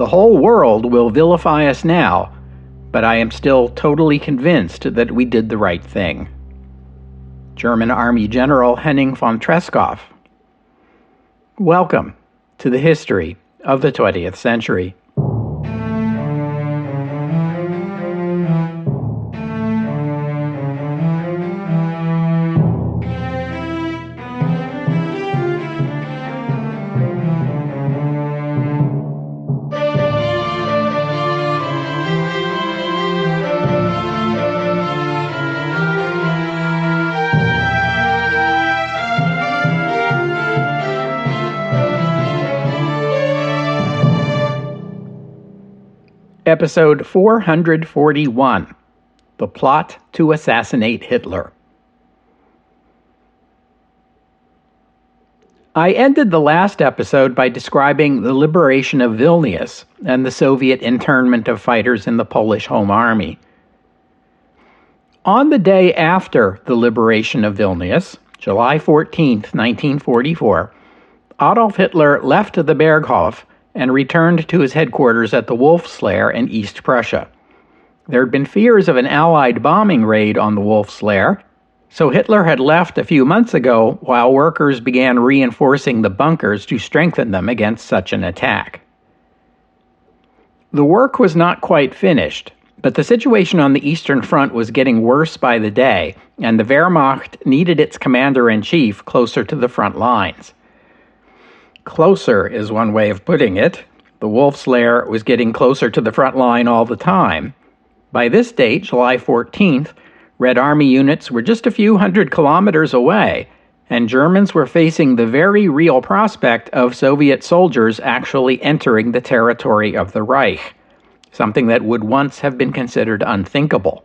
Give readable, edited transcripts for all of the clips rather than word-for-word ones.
The whole world will vilify us now, but I am still totally convinced that we did the right thing. German Army General Henning von Treschow. Welcome to the history of the 20th century. Episode 441, The Plot to Assassinate Hitler. I ended the last episode by describing the liberation of Vilnius and the Soviet internment of fighters in the Polish Home Army. On the day after the liberation of Vilnius, July 14, 1944, Adolf Hitler left the Berghof and returned to his headquarters at the Wolf's Lair in East Prussia. There had been fears of an Allied bombing raid on the Wolf's Lair, so Hitler had left a few months ago while workers began reinforcing the bunkers to strengthen them against such an attack. The work was not quite finished, but the situation on the Eastern Front was getting worse by the day, and the Wehrmacht needed its commander-in-chief closer to the front lines. Closer is one way of putting it. The Wolf's Lair was getting closer to the front line all the time. By this date, July 14th, Red Army units were just a few hundred kilometers away, and Germans were facing the very real prospect of Soviet soldiers actually entering the territory of the Reich, something that would once have been considered unthinkable.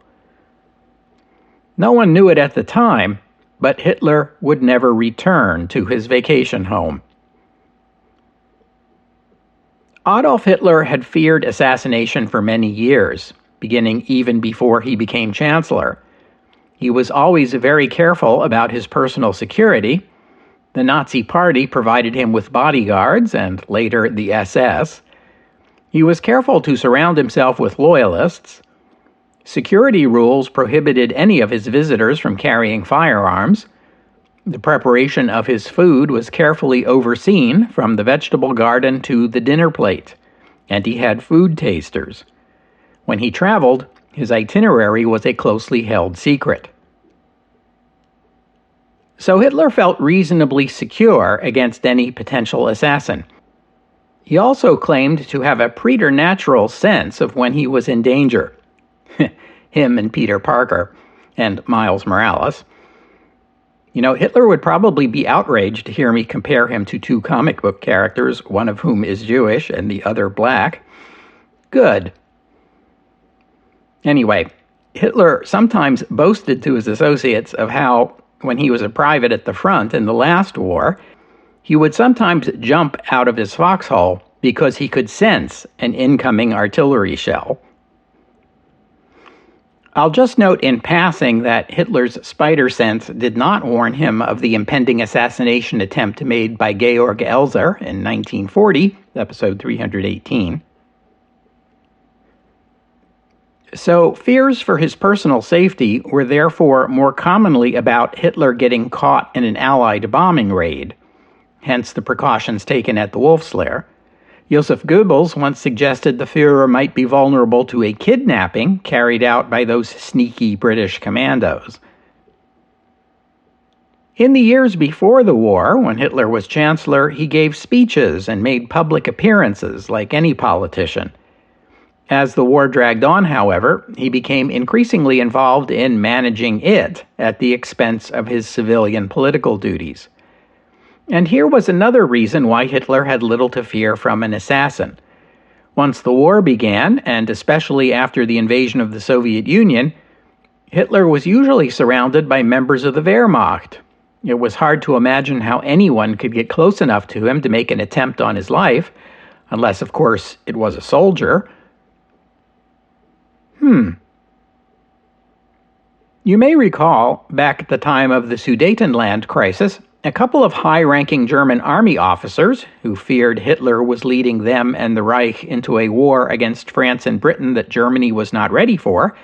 No one knew it at the time, but Hitler would never return to his vacation home. Adolf Hitler had feared assassination for many years, beginning even before he became chancellor. He was always very careful about his personal security. The Nazi Party provided him with bodyguards and later the SS. He was careful to surround himself with loyalists. Security rules prohibited any of his visitors from carrying firearms. The preparation of his food was carefully overseen from the vegetable garden to the dinner plate, and he had food tasters. When he traveled, his itinerary was a closely held secret. So Hitler felt reasonably secure against any potential assassin. He also claimed to have a preternatural sense of when he was in danger. Him and Peter Parker, and Miles Morales. You know, Hitler would probably be outraged to hear me compare him to two comic book characters, one of whom is Jewish and the other black. Good. Anyway, Hitler sometimes boasted to his associates of how, when he was a private at the front in the last war, he would sometimes jump out of his foxhole because he could sense an incoming artillery shell. I'll just note in passing that Hitler's spider sense did not warn him of the impending assassination attempt made by Georg Elser in 1940, episode 318. So fears for his personal safety were therefore more commonly about Hitler getting caught in an Allied bombing raid, hence the precautions taken at the Wolf's Lair. Joseph Goebbels once suggested the Führer might be vulnerable to a kidnapping carried out by those sneaky British commandos. In the years before the war, when Hitler was chancellor, he gave speeches and made public appearances like any politician. As the war dragged on, however, he became increasingly involved in managing it at the expense of his civilian political duties. And here was another reason why Hitler had little to fear from an assassin. Once the war began, and especially after the invasion of the Soviet Union, Hitler was usually surrounded by members of the Wehrmacht. It was hard to imagine how anyone could get close enough to him to make an attempt on his life, unless, of course, it was a soldier. You may recall, back at the time of the Sudetenland crisis, A couple of high-ranking German army officers, who feared Hitler was leading them and the Reich into a war against France and Britain that Germany was not ready for,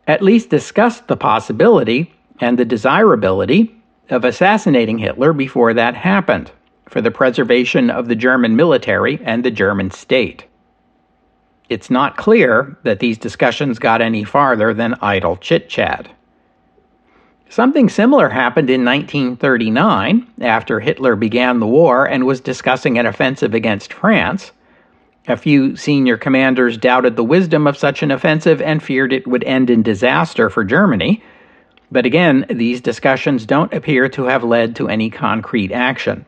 at least discussed the possibility and the desirability of assassinating Hitler before that happened, for the preservation of the German military and the German state. It's not clear that these discussions got any farther than idle chit-chat. Something similar happened in 1939, after Hitler began the war and was discussing an offensive against France. A few senior commanders doubted the wisdom of such an offensive and feared it would end in disaster for Germany. But again, these discussions don't appear to have led to any concrete action.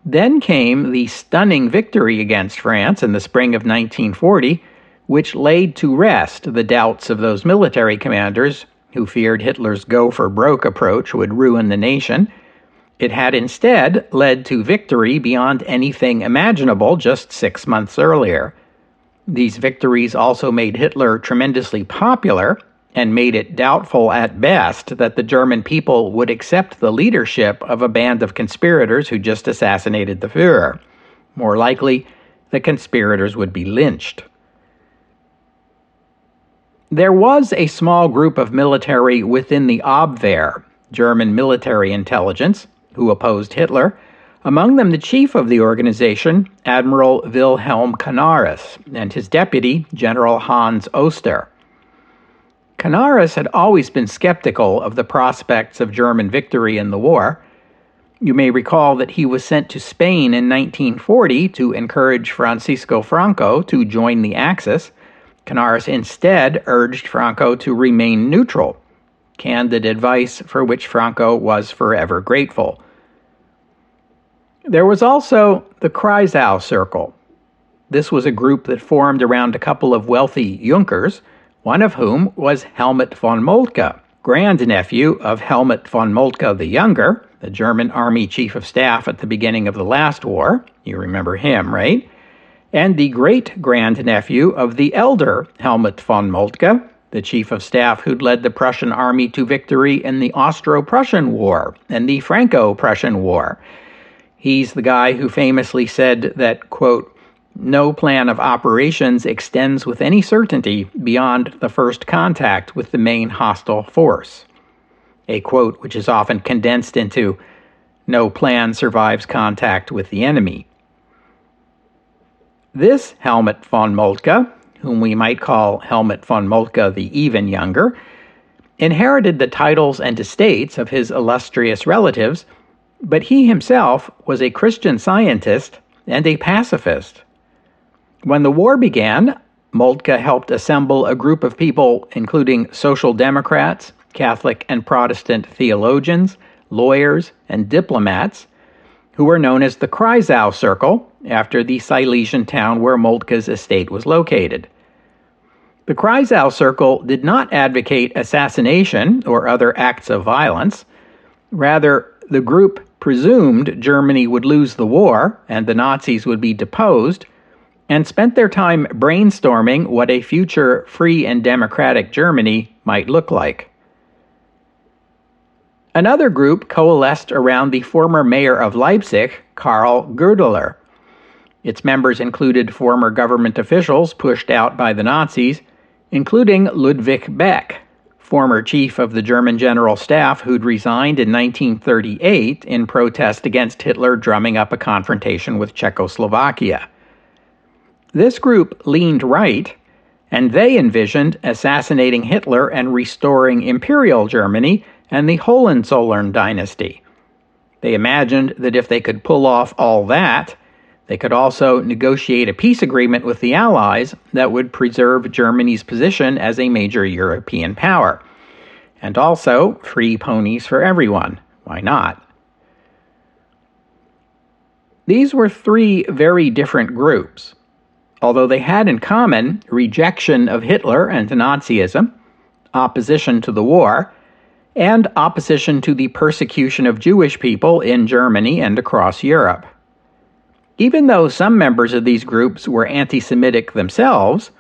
Then came the stunning victory against France in the spring of 1940, which laid to rest the doubts of those military commanders who feared Hitler's go-for-broke approach would ruin the nation. It had instead led to victory beyond anything imaginable just 6 months earlier. These victories also made Hitler tremendously popular and made it doubtful at best that the German people would accept the leadership of a band of conspirators who just assassinated the Führer. More likely, the conspirators would be lynched. There was a small group of military within the Abwehr, German military intelligence, who opposed Hitler, among them the chief of the organization, Admiral Wilhelm Canaris, and his deputy, General Hans Oster. Canaris had always been skeptical of the prospects of German victory in the war. You may recall that he was sent to Spain in 1940 to encourage Francisco Franco to join the Axis. Canaris instead urged Franco to remain neutral, candid advice for which Franco was forever grateful. There was also the Kreisau Circle. This was a group that formed around a couple of wealthy Junkers, one of whom was Helmut von Moltke, grandnephew of Helmut von Moltke the Younger, the German Army Chief of Staff at the beginning of the last war. You remember him, right? And the great-grandnephew of the elder Helmut von Moltke, the Chief of Staff who'd led the Prussian army to victory in the Austro-Prussian War and the Franco-Prussian War. He's the guy who famously said that, quote, "No plan of operations extends with any certainty beyond the first contact with the main hostile force," a quote which is often condensed into, "No plan survives contact with the enemy." This Helmut von Moltke, whom we might call Helmut von Moltke the Even Younger, inherited the titles and estates of his illustrious relatives, but he himself was a Christian Scientist and a pacifist. When the war began, Moltke helped assemble a group of people including Social Democrats, Catholic and Protestant theologians, lawyers, and diplomats, who were known as the Kreisau Circle, after the Silesian town where Moltke's estate was located. The Kreisau Circle did not advocate assassination or other acts of violence. Rather, the group presumed Germany would lose the war and the Nazis would be deposed, and spent their time brainstorming what a future free and democratic Germany might look like. Another group coalesced around the former mayor of Leipzig, Karl Goerdeler. Its members included former government officials pushed out by the Nazis, including Ludwig Beck, former chief of the German General Staff who'd resigned in 1938 in protest against Hitler drumming up a confrontation with Czechoslovakia. This group leaned right, and they envisioned assassinating Hitler and restoring Imperial Germany and the Hohenzollern dynasty. They imagined that if they could pull off all that, they could also negotiate a peace agreement with the Allies that would preserve Germany's position as a major European power. And also, free ponies for everyone. Why not? These were three very different groups, although they had in common rejection of Hitler and Nazism, opposition to the war, and opposition to the persecution of Jewish people in Germany and across Europe. Even though some members of these groups were anti-Semitic themselves,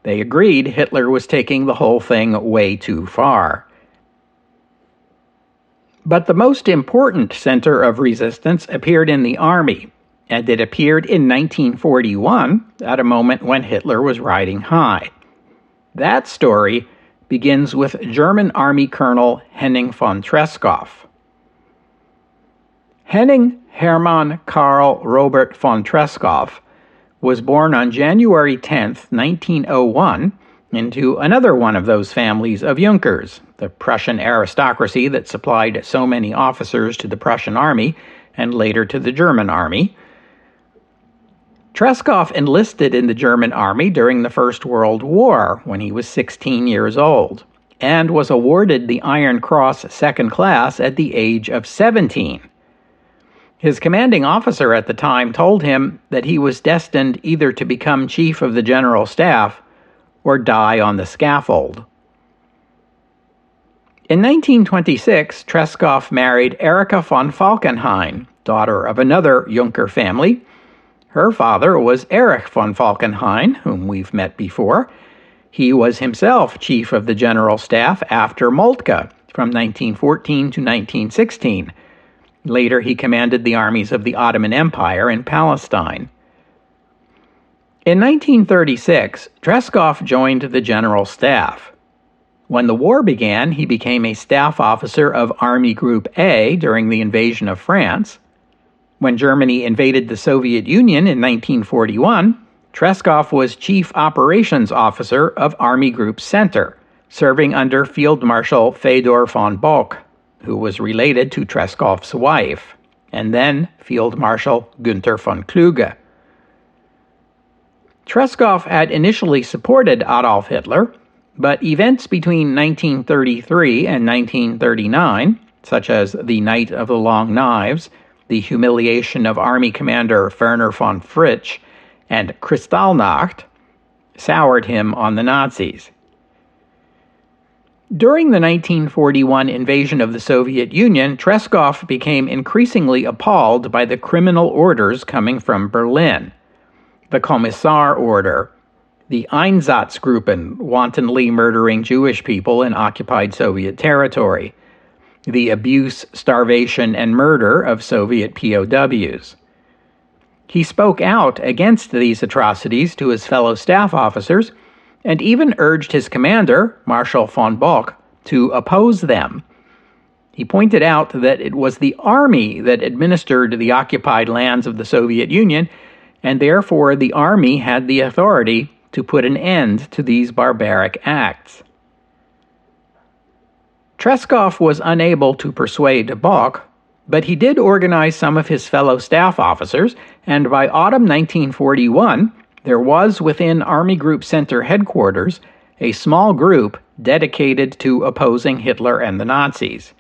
they agreed Hitler was taking the whole thing way too far. But the most important center of resistance appeared in the army, and it appeared in 1941 at a moment when Hitler was riding high. That story begins with German Army Colonel Henning von Treschow. Henning Hermann Karl Robert von Treschow was born on January 10, 1901, into another one of those families of Junkers, the Prussian aristocracy that supplied so many officers to the Prussian army and later to the German army. Treschow enlisted in the German army during the First World War when he was 16 years old and was awarded the Iron Cross Second Class at the age of 17. His commanding officer at the time told him that he was destined either to become chief of the general staff or die on the scaffold. In 1926, Treschow married Erika von Falkenhayn, daughter of another Junker family. Her father was Erich von Falkenhayn, whom we've met before. He was himself chief of the general staff after Moltke from 1914 to 1916. Later, he commanded the armies of the Ottoman Empire in Palestine. In 1936, Treschow joined the general staff. When the war began, he became a staff officer of Army Group A during the invasion of France. When Germany invaded the Soviet Union in 1941, Treschow was Chief Operations Officer of Army Group Center, serving under Field Marshal Fedor von Bock, who was related to Treskow's wife, and then Field Marshal Günther von Kluge. Treschow had initially supported Adolf Hitler, but events between 1933 and 1939, such as the Night of the Long Knives, the humiliation of Army Commander Werner von Fritsch, and Kristallnacht, soured him on the Nazis. During the 1941 invasion of the Soviet Union, Treschow became increasingly appalled by the criminal orders coming from Berlin. The Kommissar Order, the Einsatzgruppen wantonly murdering Jewish people in occupied Soviet territory, the abuse, starvation, and murder of Soviet POWs. He spoke out against these atrocities to his fellow staff officers and even urged his commander, Marshal von Bock, to oppose them. He pointed out that it was the army that administered the occupied lands of the Soviet Union, and therefore the army had the authority to put an end to these barbaric acts. Treschow was unable to persuade Bock, but he did organize some of his fellow staff officers, and by autumn 1941, there was within Army Group Center headquarters a small group dedicated to opposing Hitler and the Nazis.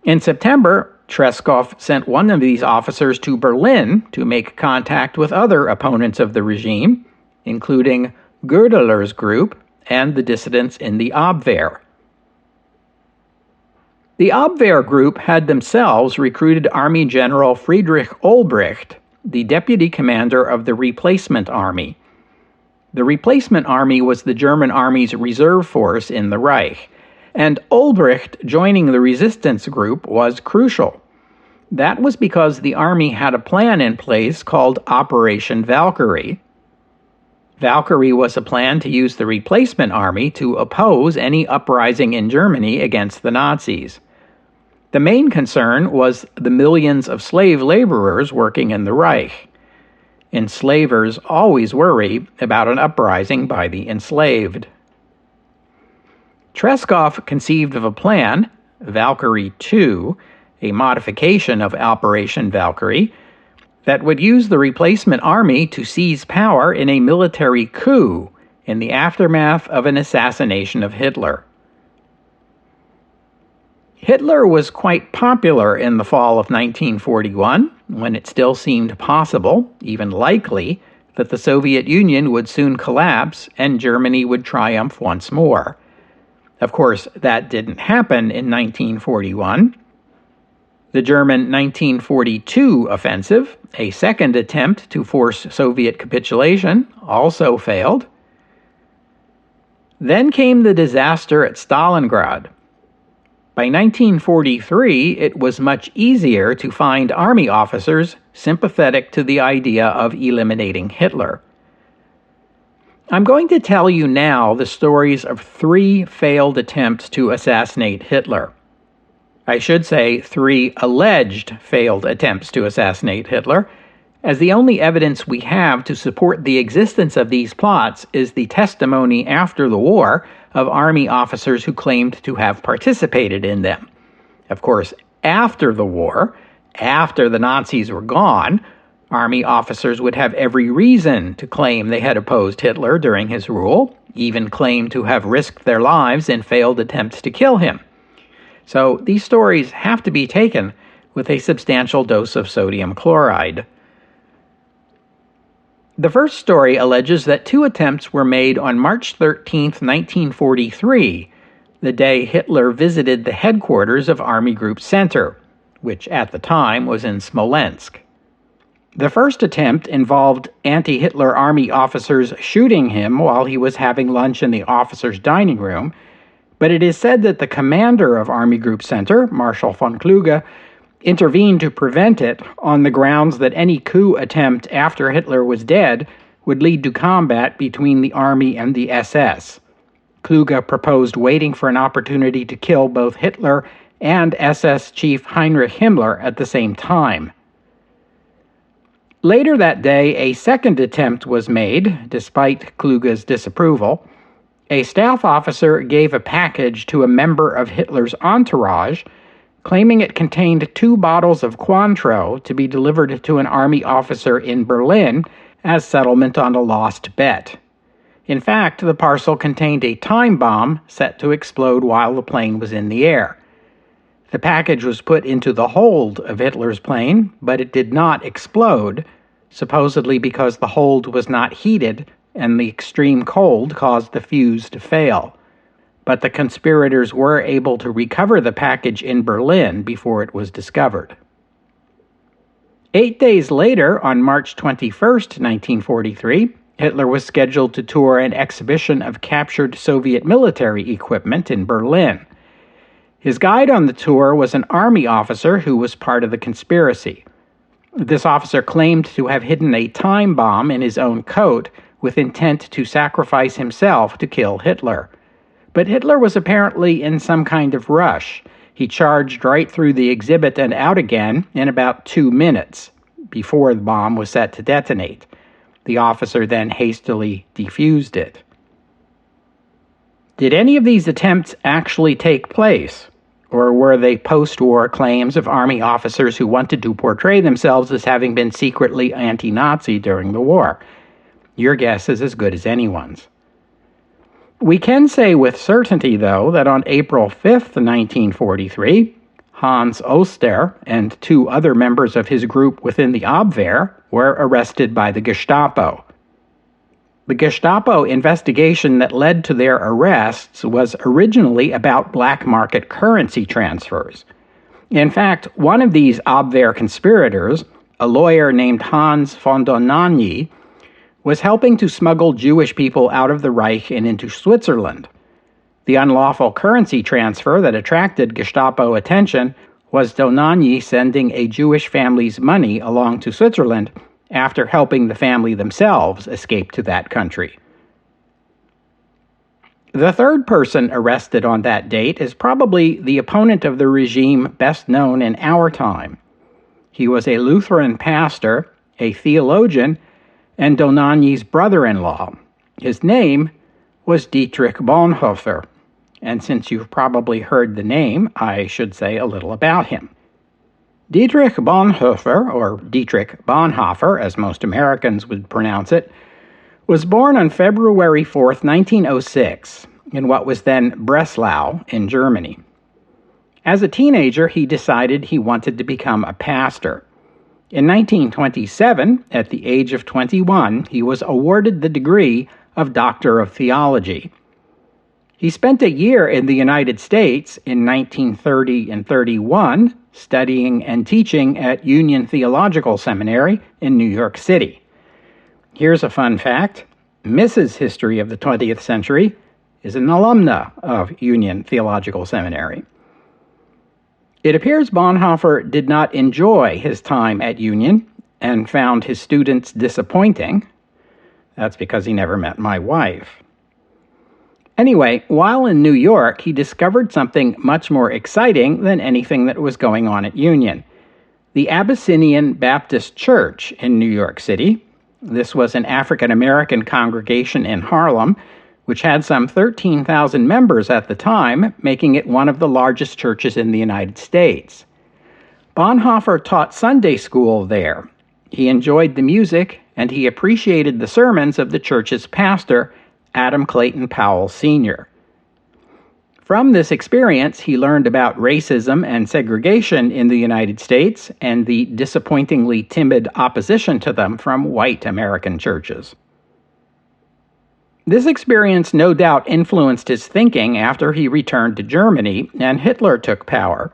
In September, Treschow sent one of these officers to Berlin to make contact with other opponents of the regime, including Goerdeler's group and the dissidents in the Abwehr. The Abwehr group had themselves recruited Army General Friedrich Olbricht, the deputy commander of the Replacement Army. The Replacement Army was the German Army's reserve force in the Reich, and Olbricht joining the resistance group was crucial. That was because the Army had a plan in place called Operation Valkyrie. Valkyrie was a plan to use the Replacement Army to oppose any uprising in Germany against the Nazis. The main concern was the millions of slave laborers working in the Reich. Enslavers always worry about an uprising by the enslaved. Treschow conceived of a plan, Valkyrie II, a modification of Operation Valkyrie, that would use the Replacement Army to seize power in a military coup in the aftermath of an assassination of Hitler. Hitler was quite popular in the fall of 1941, when it still seemed possible, even likely, that the Soviet Union would soon collapse and Germany would triumph once more. Of course, that didn't happen in 1941. The German 1942 offensive, a second attempt to force Soviet capitulation, also failed. Then came the disaster at Stalingrad. By 1943, it was much easier to find army officers sympathetic to the idea of eliminating Hitler. I'm going to tell you now the stories of 3 failed attempts to assassinate Hitler. I should say 3 alleged failed attempts to assassinate Hitler, as the only evidence we have to support the existence of these plots is the testimony after the war of army officers who claimed to have participated in them. Of course, after the war, after the Nazis were gone, army officers would have every reason to claim they had opposed Hitler during his rule, even claim to have risked their lives in failed attempts to kill him. So these stories have to be taken with a substantial dose of sodium chloride. The first story alleges that 2 attempts were made on March 13, 1943, the day Hitler visited the headquarters of Army Group Center, which at the time was in Smolensk. The first attempt involved anti-Hitler army officers shooting him while he was having lunch in the officers' dining room, but it is said that the commander of Army Group Center, Marshal von Kluge, intervened to prevent it on the grounds that any coup attempt after Hitler was dead would lead to combat between the army and the SS. Kluge proposed waiting for an opportunity to kill both Hitler and SS Chief Heinrich Himmler at the same time. Later that day, a second attempt was made, despite Kluge's disapproval. A staff officer gave a package to a member of Hitler's entourage, claiming it contained 2 bottles of Cointreau to be delivered to an army officer in Berlin as settlement on a lost bet. In fact, the parcel contained a time bomb set to explode while the plane was in the air. The package was put into the hold of Hitler's plane, but it did not explode, supposedly because the hold was not heated and the extreme cold caused the fuse to fail. But the conspirators were able to recover the package in Berlin before it was discovered. 8 days later, on March 21, 1943, Hitler was scheduled to tour an exhibition of captured Soviet military equipment in Berlin. His guide on the tour was an army officer who was part of the conspiracy. This officer claimed to have hidden a time bomb in his own coat with intent to sacrifice himself to kill Hitler. But Hitler was apparently in some kind of rush. He charged right through the exhibit and out again in about 2 minutes before the bomb was set to detonate. The officer then hastily defused it. Did any of these attempts actually take place? Or were they post-war claims of army officers who wanted to portray themselves as having been secretly anti-Nazi during the war? Your guess is as good as anyone's. We can say with certainty, though, that on April 5th, 1943, Hans Oster and 2 other members of his group within the Abwehr were arrested by the Gestapo. The Gestapo investigation that led to their arrests was originally about black market currency transfers. In fact, one of these Abwehr conspirators, a lawyer named Hans von Dohnanyi, was helping to smuggle Jewish people out of the Reich and into Switzerland. The unlawful currency transfer that attracted Gestapo attention was Dohnanyi sending a Jewish family's money along to Switzerland after helping the family themselves escape to that country. The third person arrested on that date is probably the opponent of the regime best known in our time. He was a Lutheran pastor, a theologian, and Dohnanyi's brother-in-law. His name was Dietrich Bonhoeffer, and since you've probably heard the name, I should say a little about him. Dietrich Bonhoeffer, or Dietrich Bonhoeffer, as most Americans would pronounce it, was born on February 4th, 1906, in what was then Breslau in Germany. As a teenager, he decided he wanted to become a pastor. In 1927, at the age of 21, he was awarded the degree of Doctor of Theology. He spent a year in the United States in 1930 and 31, studying and teaching at Union Theological Seminary in New York City. Here's a fun fact. Mrs. History of the 20th Century is an alumna of Union Theological Seminary. It appears Bonhoeffer did not enjoy his time at Union and found his students disappointing. That's because he never met my wife. Anyway, while in New York, he discovered something much more exciting than anything that was going on at Union. The Abyssinian Baptist Church in New York City. This was an African-American congregation in Harlem, which had some 13,000 members at the time, making it one of the largest churches in the United States. Bonhoeffer taught Sunday school there. He enjoyed the music, and he appreciated the sermons of the church's pastor, Adam Clayton Powell Sr. From this experience, he learned about racism and segregation in the United States and the disappointingly timid opposition to them from white American churches. This experience no doubt influenced his thinking after he returned to Germany and Hitler took power.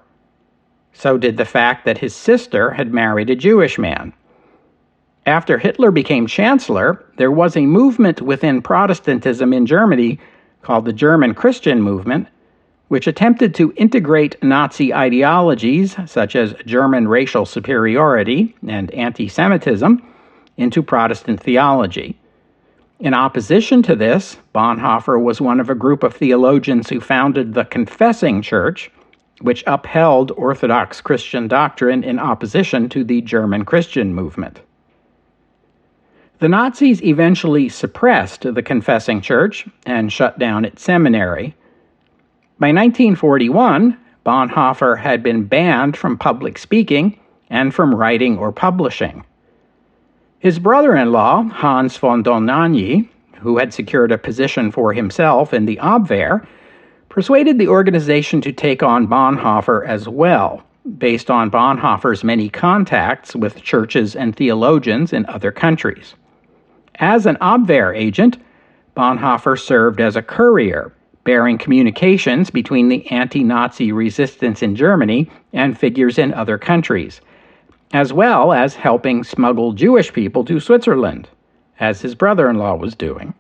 So did the fact that his sister had married a Jewish man. After Hitler became chancellor, there was a movement within Protestantism in Germany called the German Christian movement, which attempted to integrate Nazi ideologies such as German racial superiority and anti-Semitism into Protestant theology. In opposition to this, Bonhoeffer was one of a group of theologians who founded the Confessing Church, which upheld Orthodox Christian doctrine in opposition to the German Christian movement. The Nazis eventually suppressed the Confessing Church and shut down its seminary. By 1941, Bonhoeffer had been banned from public speaking and from writing or publishing. His brother-in-law, Hans von Dohnanyi, who had secured a position for himself in the Abwehr, persuaded the organization to take on Bonhoeffer as well, based on Bonhoeffer's many contacts with churches and theologians in other countries. As an Abwehr agent, Bonhoeffer served as a courier, bearing communications between the anti-Nazi resistance in Germany and figures in other countries, as well as helping smuggle Jewish people to Switzerland, as his brother-in-law was doing.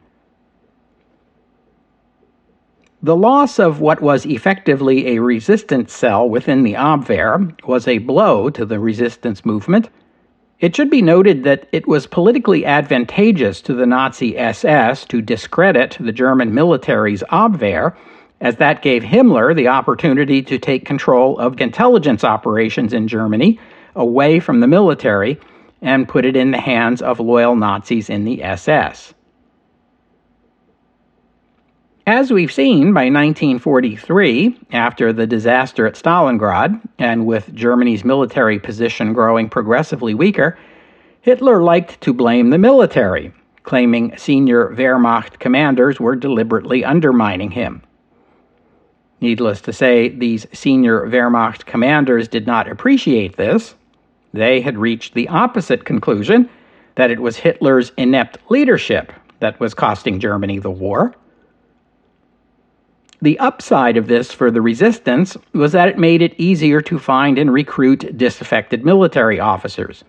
The loss of what was effectively a resistance cell within the Abwehr was a blow to the resistance movement. It should be noted that it was politically advantageous to the Nazi SS to discredit the German military's Abwehr, as that gave Himmler the opportunity to take control of intelligence operations in Germany away from the military and put it in the hands of loyal Nazis in the SS. As we've seen, by 1943, after the disaster at Stalingrad, and with Germany's military position growing progressively weaker, Hitler liked to blame the military, claiming senior Wehrmacht commanders were deliberately undermining him. Needless to say, these senior Wehrmacht commanders did not appreciate this. They had reached the opposite conclusion, that it was Hitler's inept leadership that was costing Germany the war. The upside of this for the resistance was that it made it easier to find and recruit disaffected military officers.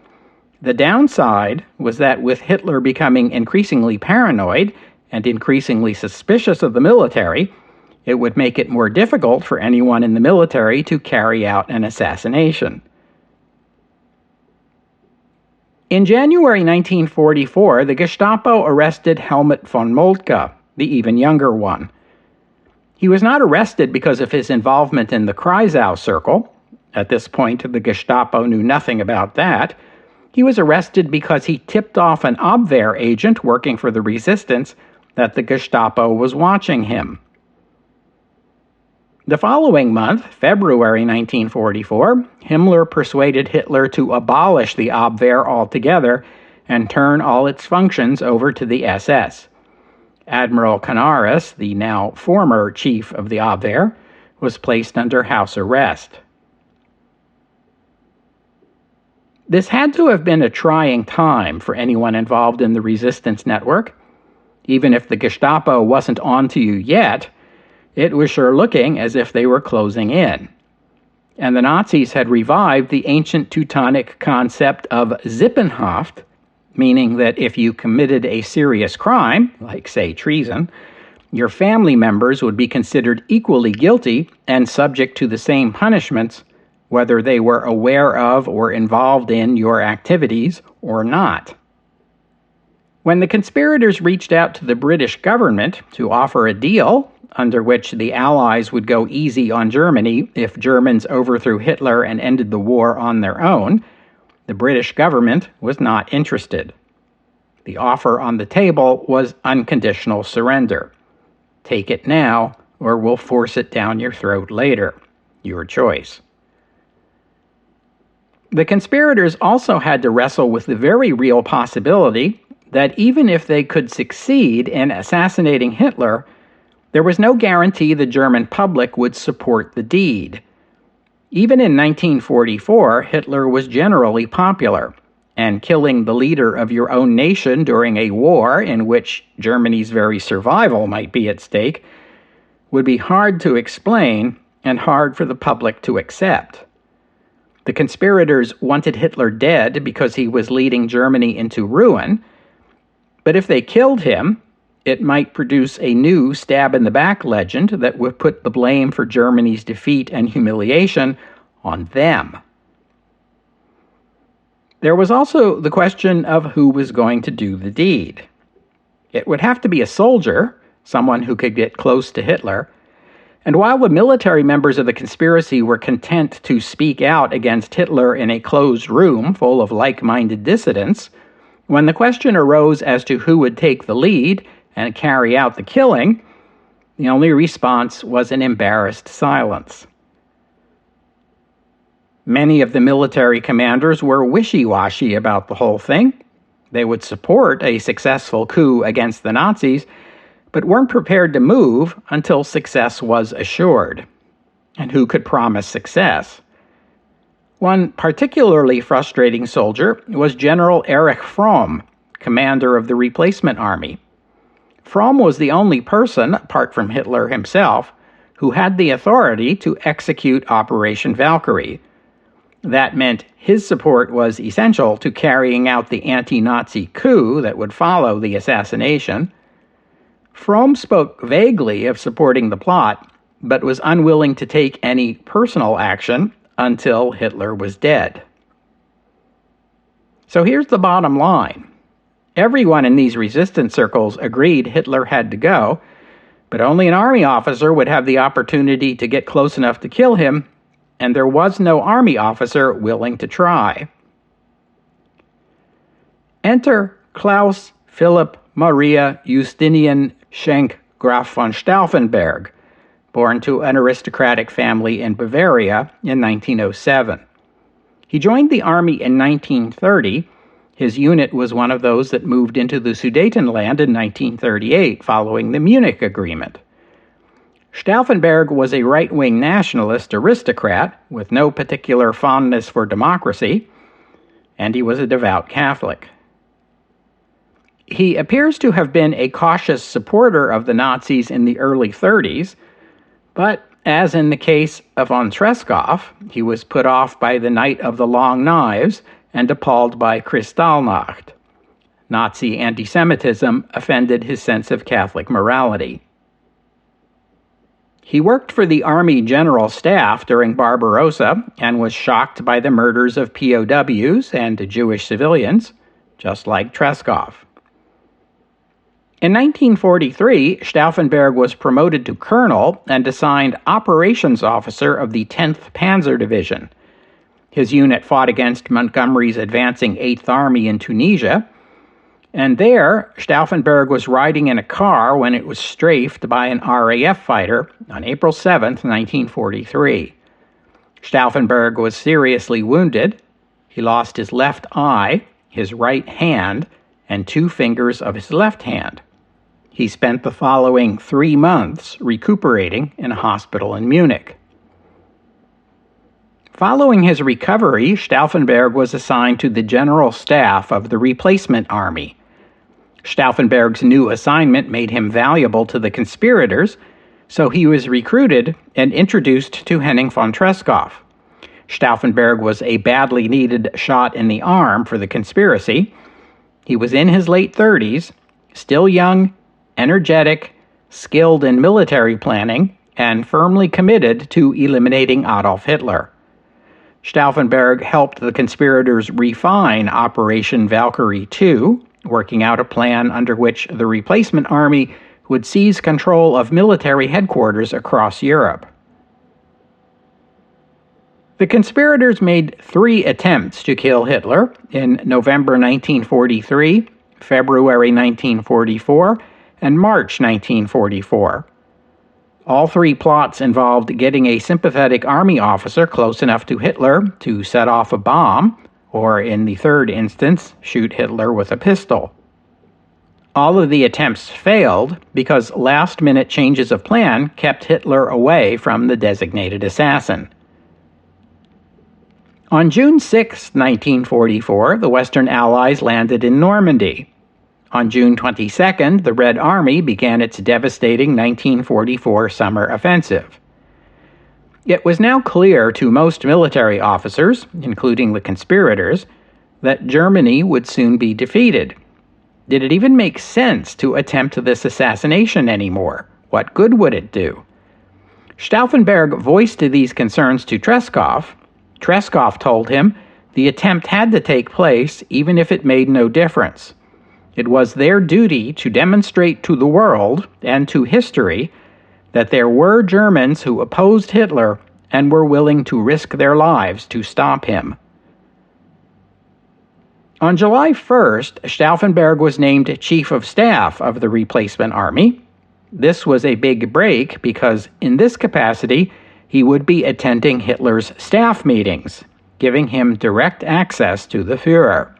The downside was that with Hitler becoming increasingly paranoid and increasingly suspicious of the military, it would make it more difficult for anyone in the military to carry out an assassination. In January 1944, the Gestapo arrested Helmut von Moltke, the even younger one. He was not arrested because of his involvement in the Kreisau Circle. At this point, the Gestapo knew nothing about that. He was arrested because he tipped off an Abwehr agent working for the resistance that the Gestapo was watching him. The following month, February 1944, Himmler persuaded Hitler to abolish the Abwehr altogether and turn all its functions over to the SS. Admiral Canaris, the now former chief of the Abwehr, was placed under house arrest. This had to have been a trying time for anyone involved in the resistance network. Even if the Gestapo wasn't on to you yet, it was sure looking as if they were closing in. And the Nazis had revived the ancient Teutonic concept of Sippenhaft, meaning that if you committed a serious crime, like, say, treason, your family members would be considered equally guilty and subject to the same punishments whether they were aware of or involved in your activities or not. When the conspirators reached out to the British government to offer a deal under which the Allies would go easy on Germany if Germans overthrew Hitler and ended the war on their own, the British government was not interested. The offer on the table was unconditional surrender. Take it now, or we'll force it down your throat later. Your choice. The conspirators also had to wrestle with the very real possibility that even if they could succeed in assassinating Hitler, there was no guarantee the German public would support the deed. Even in 1944, Hitler was generally popular, and killing the leader of your own nation during a war in which Germany's very survival might be at stake would be hard to explain and hard for the public to accept. The conspirators wanted Hitler dead because he was leading Germany into ruin, but if they killed him, it might produce a new stab-in-the-back legend that would put the blame for Germany's defeat and humiliation on them. There was also the question of who was going to do the deed. It would have to be a soldier, someone who could get close to Hitler, and while the military members of the conspiracy were content to speak out against Hitler in a closed room full of like-minded dissidents, when the question arose as to who would take the lead and carry out the killing, the only response was an embarrassed silence. Many of the military commanders were wishy-washy about the whole thing. They would support a successful coup against the Nazis, but weren't prepared to move until success was assured. And who could promise success? One particularly frustrating soldier was General Erich Fromm, commander of the replacement army. Fromm was the only person, apart from Hitler himself, who had the authority to execute Operation Valkyrie. That meant his support was essential to carrying out the anti-Nazi coup that would follow the assassination. Fromm spoke vaguely of supporting the plot, but was unwilling to take any personal action until Hitler was dead. So here's the bottom line. Everyone in these resistance circles agreed Hitler had to go, but only an army officer would have the opportunity to get close enough to kill him, and there was no army officer willing to try. Enter Klaus Philipp Maria Justinian Schenk Graf von Stauffenberg, born to an aristocratic family in Bavaria in 1907. He joined the army in 1930. His unit was one of those that moved into the Sudetenland in 1938 following the Munich Agreement. Stauffenberg was a right-wing nationalist aristocrat with no particular fondness for democracy, and he was a devout Catholic. He appears to have been a cautious supporter of the Nazis in the early 30s, but as in the case of von Tresckow, he was put off by the Night of the Long Knives and appalled by Kristallnacht. Nazi anti-Semitism offended his sense of Catholic morality. He worked for the Army General Staff during Barbarossa and was shocked by the murders of POWs and Jewish civilians, just like Tresckow. In 1943, Stauffenberg was promoted to colonel and assigned operations officer of the 10th Panzer Division. His unit fought against Montgomery's advancing 8th Army in Tunisia, and there, Stauffenberg was riding in a car when it was strafed by an RAF fighter on April 7, 1943. Stauffenberg was seriously wounded. He lost his left eye, his right hand, and 2 fingers of his left hand. He spent the following 3 months recuperating in a hospital in Munich. Following his recovery, Stauffenberg was assigned to the General Staff of the Replacement Army. Stauffenberg's new assignment made him valuable to the conspirators, so he was recruited and introduced to Henning von Tresckow. Stauffenberg was a badly needed shot in the arm for the conspiracy. He was in his late 30s, still young, energetic, skilled in military planning, and firmly committed to eliminating Adolf Hitler. Stauffenberg helped the conspirators refine Operation Valkyrie II, working out a plan under which the replacement army would seize control of military headquarters across Europe. The conspirators made 3 attempts to kill Hitler in November 1943, February 1944, and March 1944. All 3 plots involved getting a sympathetic army officer close enough to Hitler to set off a bomb, or in the third instance, shoot Hitler with a pistol. All of the attempts failed because last-minute changes of plan kept Hitler away from the designated assassin. On June 6, 1944, the Western Allies landed in Normandy. On June 22nd, the Red Army began its devastating 1944 summer offensive. It was now clear to most military officers, including the conspirators, that Germany would soon be defeated. Did it even make sense to attempt this assassination anymore? What good would it do? Stauffenberg voiced these concerns to Tresckow. Tresckow told him the attempt had to take place even if it made no difference. It was their duty to demonstrate to the world and to history that there were Germans who opposed Hitler and were willing to risk their lives to stop him. On July 1st, Stauffenberg was named Chief of Staff of the replacement army. This was a big break because in this capacity, he would be attending Hitler's staff meetings, giving him direct access to the Führer.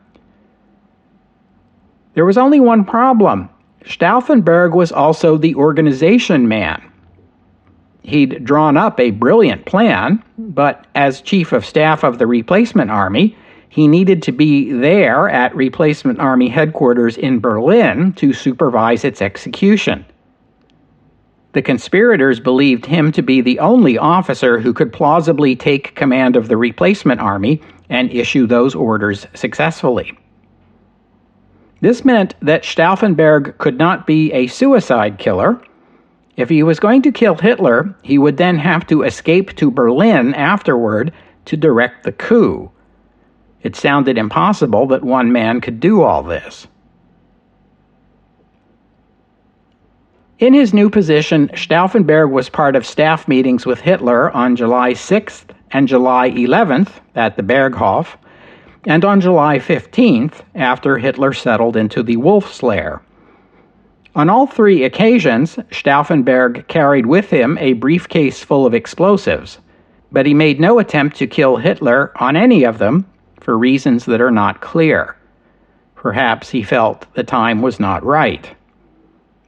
There was only one problem. Stauffenberg was also the organization man. He'd drawn up a brilliant plan, but as Chief of Staff of the replacement army, he needed to be there at replacement army headquarters in Berlin to supervise its execution. The conspirators believed him to be the only officer who could plausibly take command of the replacement army and issue those orders successfully. This meant that Stauffenberg could not be a suicide killer. If he was going to kill Hitler, he would then have to escape to Berlin afterward to direct the coup. It sounded impossible that one man could do all this. In his new position, Stauffenberg was part of staff meetings with Hitler on July 6th and July 11th at the Berghof, and on July 15th after Hitler settled into the Wolf's Lair. On all 3 occasions, Stauffenberg carried with him a briefcase full of explosives, but he made no attempt to kill Hitler on any of them for reasons that are not clear. Perhaps he felt the time was not right.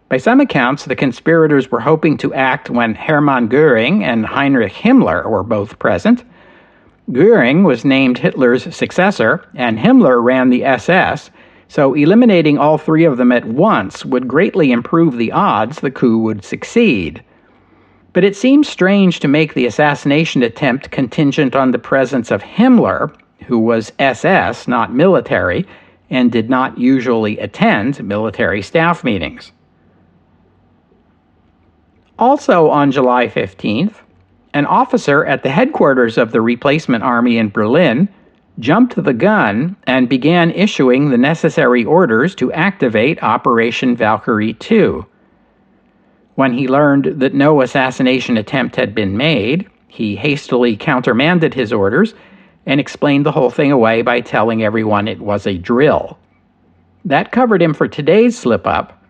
By some accounts, the conspirators were hoping to act when Hermann Göring and Heinrich Himmler were both present. Göring was named Hitler's successor, and Himmler ran the SS, so eliminating all 3 of them at once would greatly improve the odds the coup would succeed. But it seems strange to make the assassination attempt contingent on the presence of Himmler, who was SS, not military, and did not usually attend military staff meetings. Also on July 15th, an officer at the headquarters of the replacement army in Berlin jumped the gun and began issuing the necessary orders to activate Operation Valkyrie II. When he learned that no assassination attempt had been made, he hastily countermanded his orders and explained the whole thing away by telling everyone it was a drill. That covered him for today's slip-up,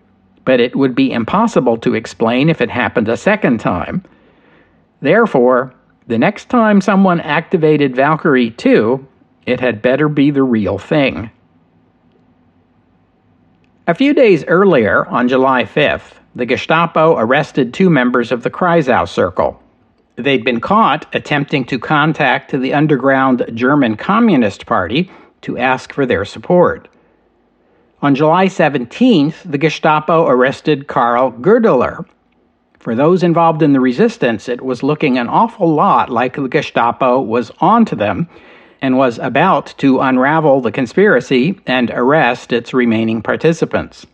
but it would be impossible to explain if it happened a second time. Therefore, the next time someone activated Valkyrie II, it had better be the real thing. A few days earlier, on July 5th, the Gestapo arrested 2 members of the Kreisau Circle. They'd been caught attempting to contact the underground German Communist Party to ask for their support. On July 17th, the Gestapo arrested Karl Goerdeler. For those involved in the resistance, it was looking an awful lot like the Gestapo was onto them and was about to unravel the conspiracy and arrest its remaining participants.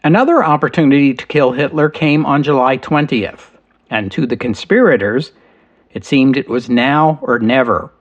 Another opportunity to kill Hitler came on July 20th, and to the conspirators, It seemed it was now or never.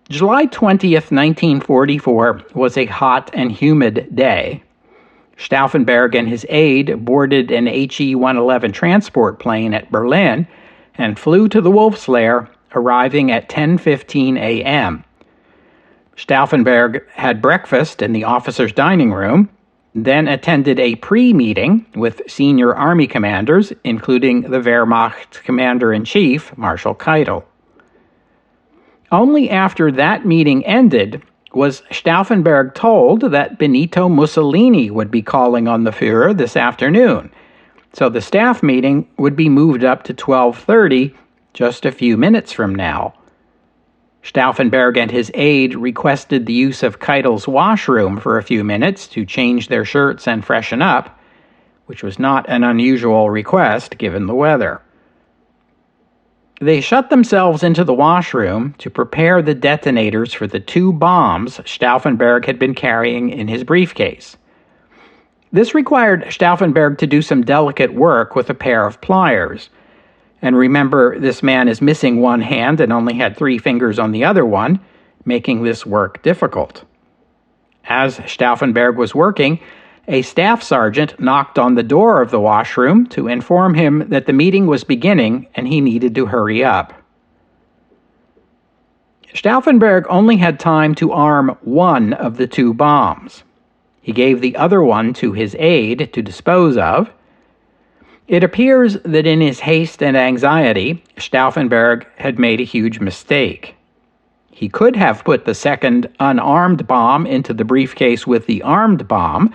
July 20th, 1944 was a hot and humid day. Stauffenberg and his aide boarded an HE-111 transport plane at Berlin and flew to the Wolf's Lair, arriving at 10:15 a.m. Stauffenberg had breakfast in the officers' dining room, then attended a pre-meeting with senior army commanders, including the Wehrmacht Commander-in-Chief, Marshal Keitel. Only after that meeting ended was Stauffenberg told that Benito Mussolini would be calling on the Führer this afternoon, so the staff meeting would be moved up to 12:30, just a few minutes from now. Stauffenberg and his aide requested the use of Keitel's washroom for a few minutes to change their shirts and freshen up, which was not an unusual request given the weather. They shut themselves into the washroom to prepare the detonators for the 2 bombs Stauffenberg had been carrying in his briefcase. This required Stauffenberg to do some delicate work with a pair of pliers. And remember, this man is missing one hand and only had 3 fingers on the other one, making this work difficult. As Stauffenberg was working, a staff sergeant knocked on the door of the washroom to inform him that the meeting was beginning and he needed to hurry up. Stauffenberg only had time to arm one of the 2 bombs. He gave the other one to his aide to dispose of. It appears that in his haste and anxiety, Stauffenberg had made a huge mistake. He could have put the second unarmed bomb into the briefcase with the armed bomb.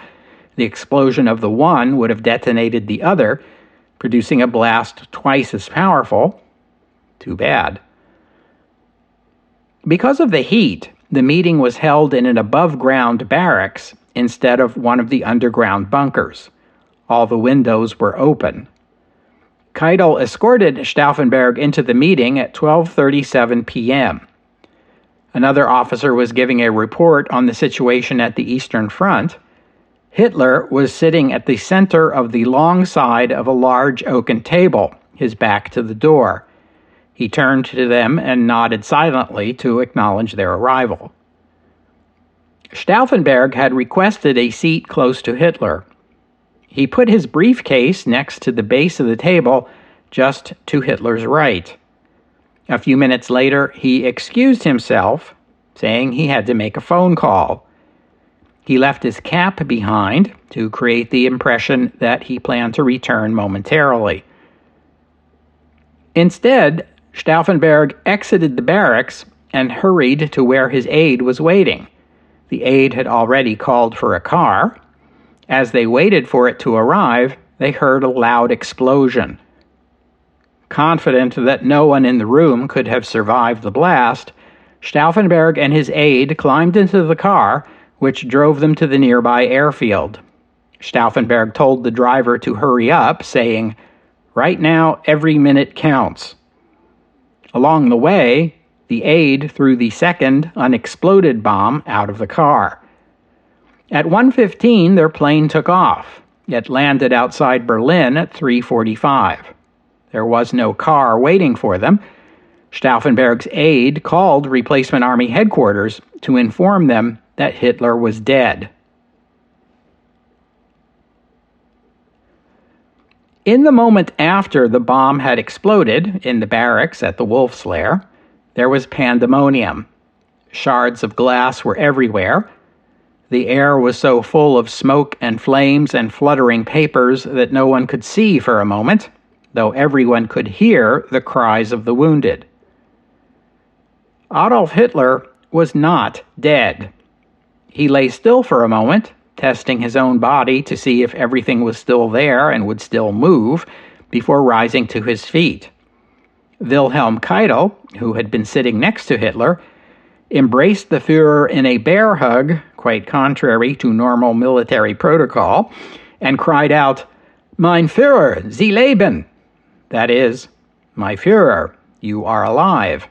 The explosion of the one would have detonated the other, producing a blast twice as powerful. Too bad. Because of the heat, the meeting was held in an above-ground barracks instead of one of the underground bunkers. All the windows were open. Keitel escorted Stauffenberg into the meeting at 12:37 p.m. Another officer was giving a report on the situation at the Eastern Front. Hitler was sitting at the center of the long side of a large oaken table, his back to the door. He turned to them and nodded silently to acknowledge their arrival. Stauffenberg had requested a seat close to Hitler. He put his briefcase next to the base of the table, just to Hitler's right. A few minutes later, he excused himself, saying he had to make a phone call. He left his cap behind to create the impression that he planned to return momentarily. Instead, Stauffenberg exited the barracks and hurried to where his aide was waiting. The aide had already called for a car. As they waited for it to arrive, they heard a loud explosion. Confident that no one in the room could have survived the blast, Stauffenberg and his aide climbed into the car, which drove them to the nearby airfield. Stauffenberg told the driver to hurry up, saying, "Right now, every minute counts." Along the way, the aide threw the second unexploded bomb out of the car. At 1:15, their plane took off. It landed outside Berlin at 3:45. There was no car waiting for them. Stauffenberg's aide called replacement army headquarters to inform them that Hitler was dead. In the moment after the bomb had exploded in the barracks at the Wolf's Lair, there was pandemonium. Shards of glass were everywhere. The air was so full of smoke and flames and fluttering papers that no one could see for a moment, though everyone could hear the cries of the wounded. Adolf Hitler was not dead. He lay still for a moment, testing his own body to see if everything was still there and would still move, before rising to his feet. Wilhelm Keitel, who had been sitting next to Hitler, embraced the Führer in a bear hug, quite contrary to normal military protocol, and cried out, "Mein Führer, Sie leben!" That is, "My Führer, you are alive."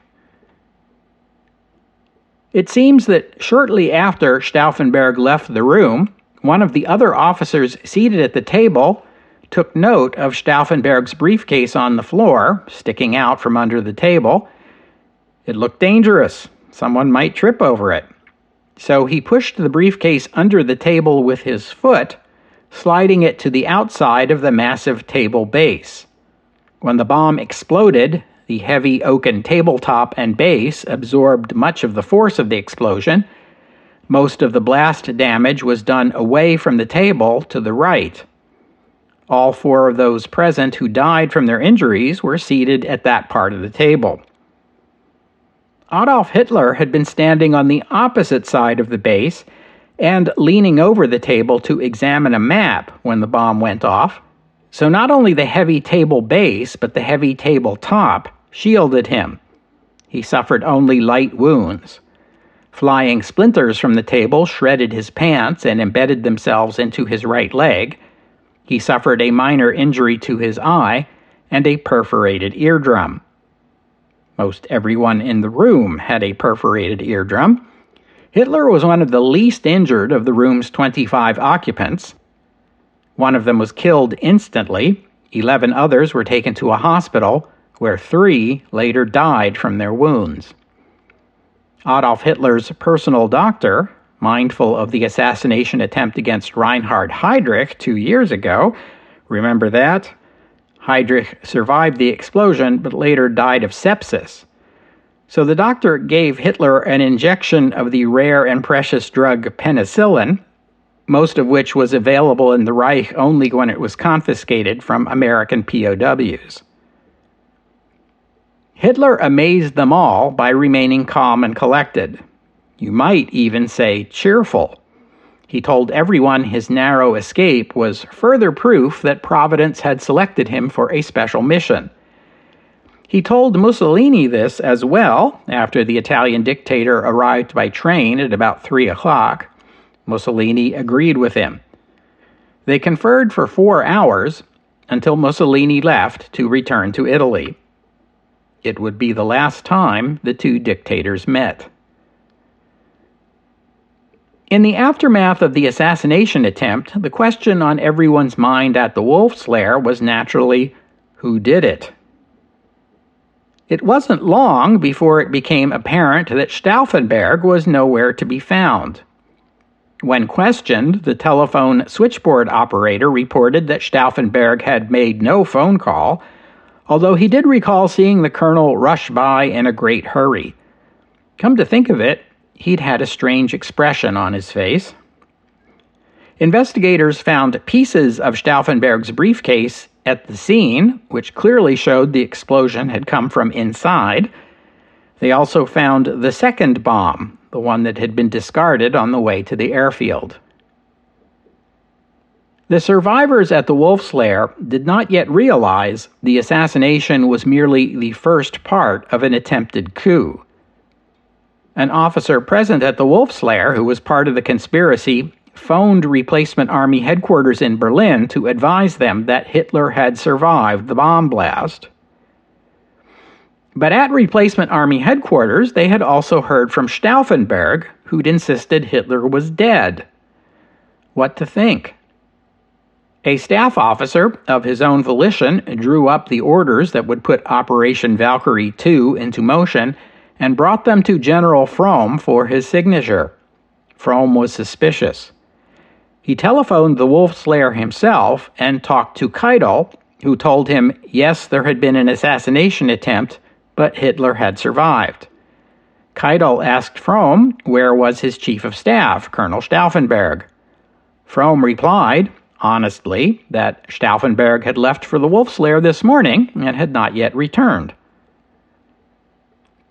It seems that shortly after Stauffenberg left the room, one of the other officers seated at the table took note of Stauffenberg's briefcase on the floor, sticking out from under the table. It looked dangerous. Someone might trip over it. So he pushed the briefcase under the table with his foot, sliding it to the outside of the massive table base. When the bomb exploded, the heavy oaken tabletop and base absorbed much of the force of the explosion. Most of the blast damage was done away from the table to the right. All 4 of those present who died from their injuries were seated at that part of the table. Adolf Hitler had been standing on the opposite side of the base and leaning over the table to examine a map when the bomb went off, so not only the heavy table base, but the heavy table top shielded him. He suffered only light wounds. Flying splinters from the table shredded his pants and embedded themselves into his right leg. He suffered a minor injury to his eye and a perforated eardrum. Most everyone in the room had a perforated eardrum. Hitler was one of the least injured of the room's 25 occupants. One of them was killed instantly. 11 others were taken to a hospital, where 3 later died from their wounds. Adolf Hitler's personal doctor, mindful of the assassination attempt against Reinhard Heydrich 2 years ago, remember that? Heydrich survived the explosion but later died of sepsis. So the doctor gave Hitler an injection of the rare and precious drug penicillin, most of which was available in the Reich only when it was confiscated from American POWs. Hitler amazed them all by remaining calm and collected. You might even say cheerful. He told everyone his narrow escape was further proof that Providence had selected him for a special mission. He told Mussolini this as well after the Italian dictator arrived by train at about 3 o'clock. Mussolini agreed with him. They conferred for 4 hours until Mussolini left to return to Italy. It would be the last time the 2 dictators met. In the aftermath of the assassination attempt, the question on everyone's mind at the Wolf's Lair was naturally, who did it? It wasn't long before it became apparent that Stauffenberg was nowhere to be found. When questioned, the telephone switchboard operator reported that Stauffenberg had made no phone call, although he did recall seeing the colonel rush by in a great hurry. Come to think of it, he'd had a strange expression on his face. Investigators found pieces of Stauffenberg's briefcase at the scene, which clearly showed the explosion had come from inside. They also found the second bomb, the one that had been discarded on the way to the airfield. The survivors at the Wolf's Lair did not yet realize the assassination was merely the first part of an attempted coup. An officer present at the Wolf's Lair, who was part of the conspiracy, phoned replacement army headquarters in Berlin to advise them that Hitler had survived the bomb blast. But at replacement army headquarters, they had also heard from Stauffenberg, who'd insisted Hitler was dead. What to think? A staff officer, of his own volition, drew up the orders that would put Operation Valkyrie II into motion and brought them to General Fromm for his signature. Fromm was suspicious. He telephoned the Wolf's Lair himself and talked to Keitel, who told him, yes, there had been an assassination attempt, but Hitler had survived. Keitel asked Fromm where was his chief of staff, Colonel Stauffenberg. Fromm replied, honestly, that Stauffenberg had left for the Wolf's Lair this morning and had not yet returned.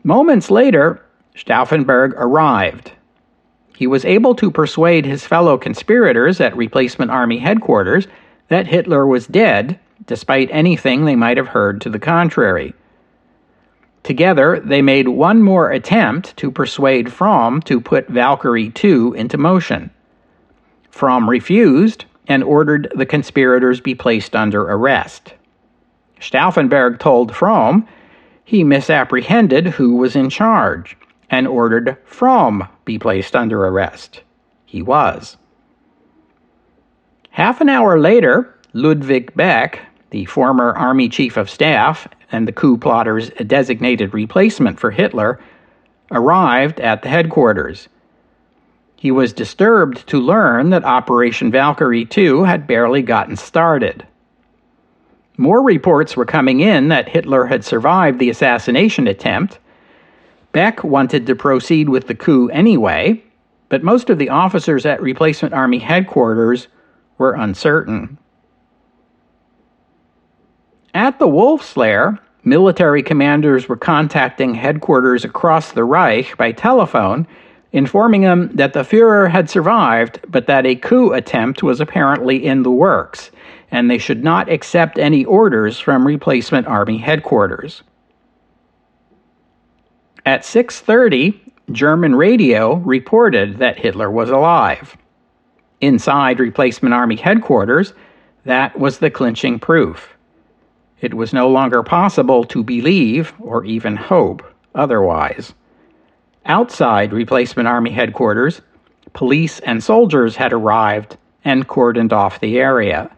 Moments later, Stauffenberg arrived. he was able to persuade his fellow conspirators at replacement army headquarters that Hitler was dead, despite anything they might have heard to the contrary. Together, they made one more attempt to persuade Fromm to put Valkyrie II into motion. Fromm refused and ordered the conspirators be placed under arrest. Stauffenberg told Fromm he misapprehended who was in charge and ordered Fromm be placed under arrest. He was. Half an hour later, Ludwig Beck, the former Army Chief of Staff and the coup plotter's designated replacement for Hitler, arrived at the headquarters. He was disturbed to learn that Operation Valkyrie II had barely gotten started. More reports were coming in that Hitler had survived the assassination attempt. Beck wanted to proceed with the coup anyway, but most of the officers at Replacement Army headquarters were uncertain. At the Wolf's Lair, military commanders were contacting headquarters across the Reich by telephone, informing them that the Führer had survived, but that a coup attempt was apparently in the works, and they should not accept any orders from Replacement Army headquarters. At 6:30, German radio reported that Hitler was alive. Inside Replacement Army headquarters, that was the clinching proof. It was no longer possible to believe, or even hope, otherwise. Outside Replacement Army headquarters, police and soldiers had arrived and cordoned off the area.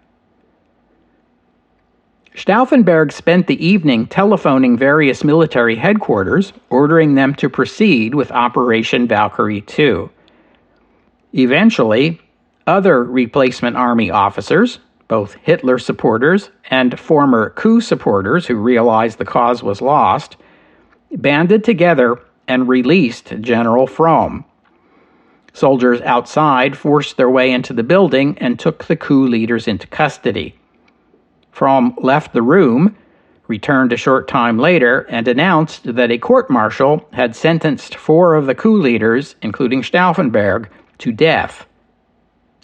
Stauffenberg spent the evening telephoning various military headquarters, ordering them to proceed with Operation Valkyrie II. Eventually, other Replacement Army officers, both Hitler supporters and former coup supporters who realized the cause was lost, banded together and released General Fromm. Soldiers outside forced their way into the building and took the coup leaders into custody. Fromm left the room, returned a short time later, and announced that a court-martial had sentenced 4 of the coup leaders, including Stauffenberg, to death.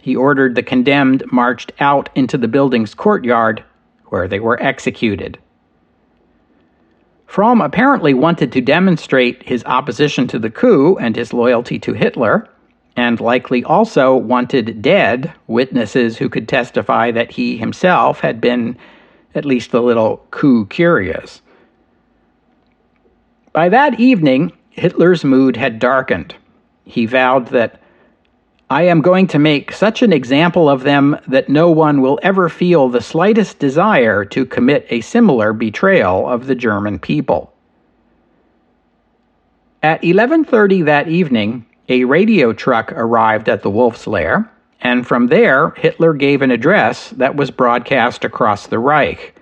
He ordered the condemned marched out into the building's courtyard, where they were executed. Fromm apparently wanted to demonstrate his opposition to the coup and his loyalty to Hitler, and likely also wanted dead witnesses who could testify that he himself had been at least a little coup curious. By that evening, Hitler's mood had darkened. He vowed that, "I am going to make such an example of them that no one will ever feel the slightest desire to commit a similar betrayal of the German people." At 11:30 that evening, a radio truck arrived at the Wolf's Lair, and from there, Hitler gave an address that was broadcast across the Reich,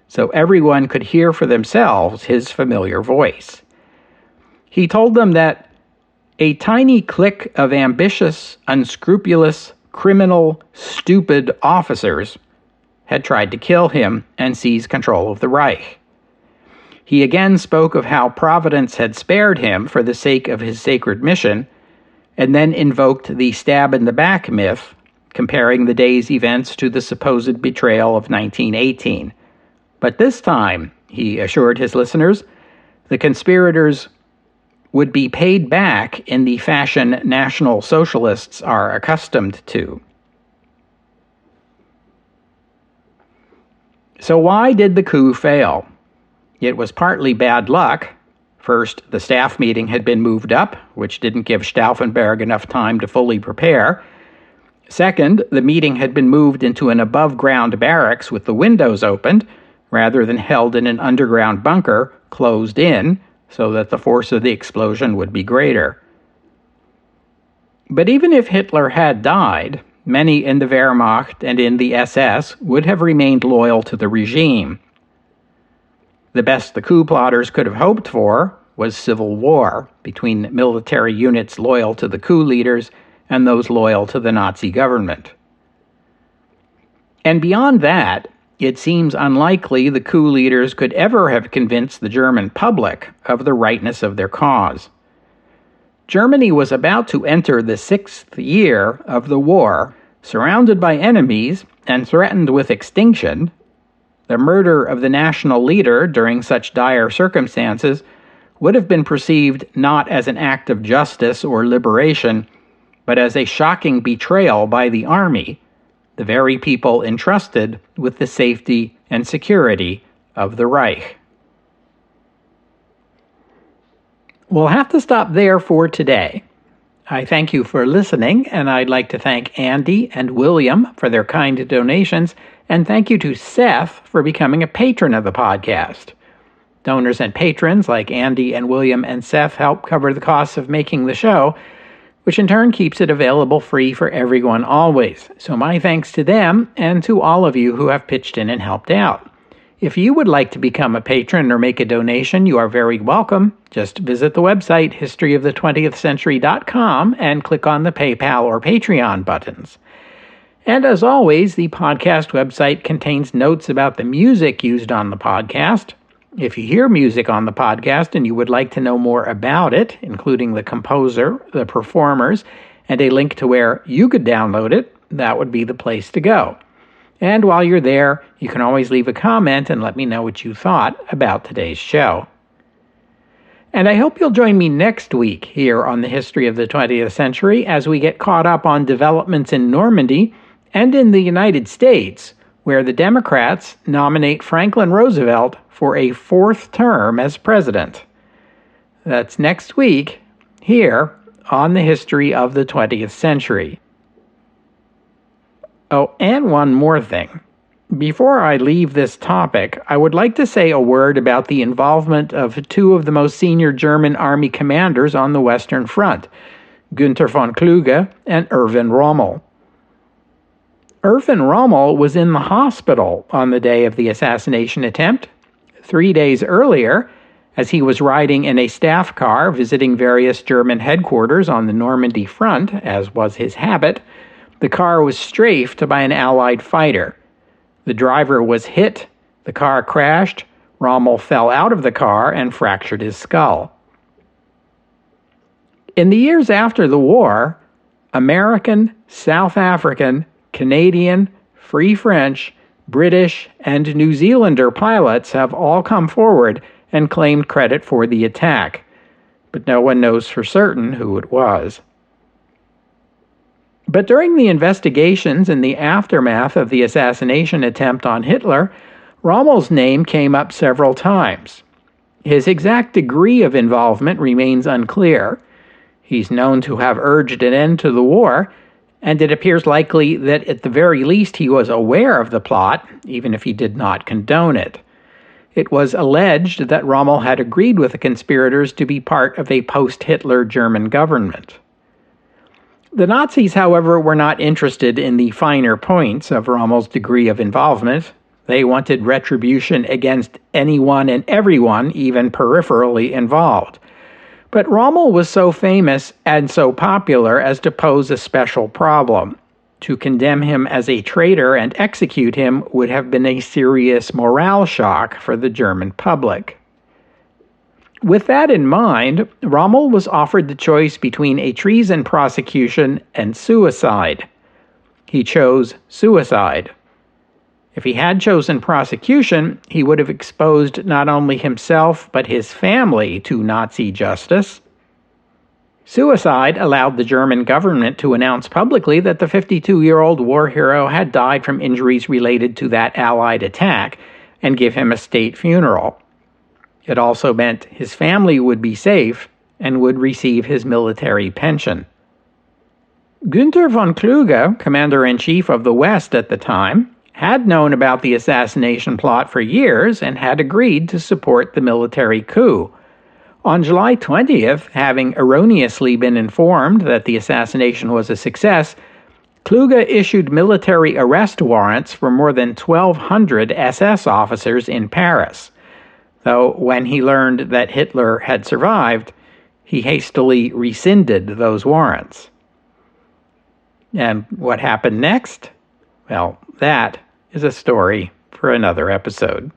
so everyone could hear for themselves his familiar voice. He told them that a tiny clique of ambitious, unscrupulous, criminal, stupid officers had tried to kill him and seize control of the Reich. He again spoke of how Providence had spared him for the sake of his sacred mission, and then invoked the stab-in-the-back myth, comparing the day's events to the supposed betrayal of 1918. But this time, he assured his listeners, the conspirators would be paid back in the fashion National Socialists are accustomed to. So why did the coup fail? It was partly bad luck. First, the staff meeting had been moved up, which didn't give Stauffenberg enough time to fully prepare. Second, the meeting had been moved into an above-ground barracks with the windows opened, rather than held in an underground bunker, closed in, so that the force of the explosion would be greater. But even if Hitler had died, many in the Wehrmacht and in the SS would have remained loyal to the regime. The best the coup plotters could have hoped for was civil war between military units loyal to the coup leaders and those loyal to the Nazi government. And beyond that, it seems unlikely the coup leaders could ever have convinced the German public of the rightness of their cause. Germany was about to enter the 6th year of the war, surrounded by enemies and threatened with extinction. The murder of the national leader during such dire circumstances would have been perceived not as an act of justice or liberation, but as a shocking betrayal by the army, the very people entrusted with the safety and security of the Reich. We'll have to stop there for today. I thank you for listening, and I'd like to thank Andy and William for their kind donations, and thank you to Seth for becoming a patron of the podcast. Donors and patrons like Andy and William and Seth help cover the costs of making the show, which in turn keeps it available free for everyone always. So my thanks to them and to all of you who have pitched in and helped out. If you would like to become a patron or make a donation, you are very welcome. Just visit the website historyofthe20thcentury.com and click on the PayPal or Patreon buttons. And as always, the podcast website contains notes about the music used on the podcast. If you hear music on the podcast and you would like to know more about it, including the composer, the performers, and a link to where you could download it, that would be the place to go. And while you're there, you can always leave a comment and let me know what you thought about today's show. And I hope you'll join me next week here on the History of the 20th Century as we get caught up on developments in Normandy and in the United States, where the Democrats nominate Franklin Roosevelt for a 4th term as president. That's next week here on the History of the 20th Century. Oh, and one more thing. Before I leave this topic, I would like to say a word about the involvement of two of the most senior German army commanders on the Western Front, Günther von Kluge and Erwin Rommel. Erwin Rommel was in the hospital on the day of the assassination attempt. 3 days earlier, as he was riding in a staff car visiting various German headquarters on the Normandy front, as was his habit, the car was strafed by an Allied fighter. The driver was hit, the car crashed, Rommel fell out of the car and fractured his skull. In the years after the war, American, South African, Canadian, Free French, British, and New Zealander pilots have all come forward and claimed credit for the attack, but no one knows for certain who it was. But during the investigations in the aftermath of the assassination attempt on Hitler, Rommel's name came up several times. His exact degree of involvement remains unclear. He's known to have urged an end to the war, and it appears likely that at the very least he was aware of the plot, even if he did not condone it. It was alleged that Rommel had agreed with the conspirators to be part of a post-Hitler German government. The Nazis, however, were not interested in the finer points of Rommel's degree of involvement. They wanted retribution against anyone and everyone, even peripherally involved. But Rommel was so famous and so popular as to pose a special problem. To condemn him as a traitor and execute him would have been a serious morale shock for the German public. With that in mind, Rommel was offered the choice between a treason prosecution and suicide. He chose suicide. If he had chosen prosecution, he would have exposed not only himself but his family to Nazi justice. Suicide allowed the German government to announce publicly that the 52-year-old war hero had died from injuries related to that Allied attack and give him a state funeral. It also meant his family would be safe and would receive his military pension. Günther von Kluge, commander-in-chief of the West at the time, had known about the assassination plot for years and had agreed to support the military coup. On July 20th, having erroneously been informed that the assassination was a success, Kluge issued military arrest warrants for more than 1,200 SS officers in Paris. Though when he learned that Hitler had survived, he hastily rescinded those warrants. And what happened next? Well, that is a story for another episode.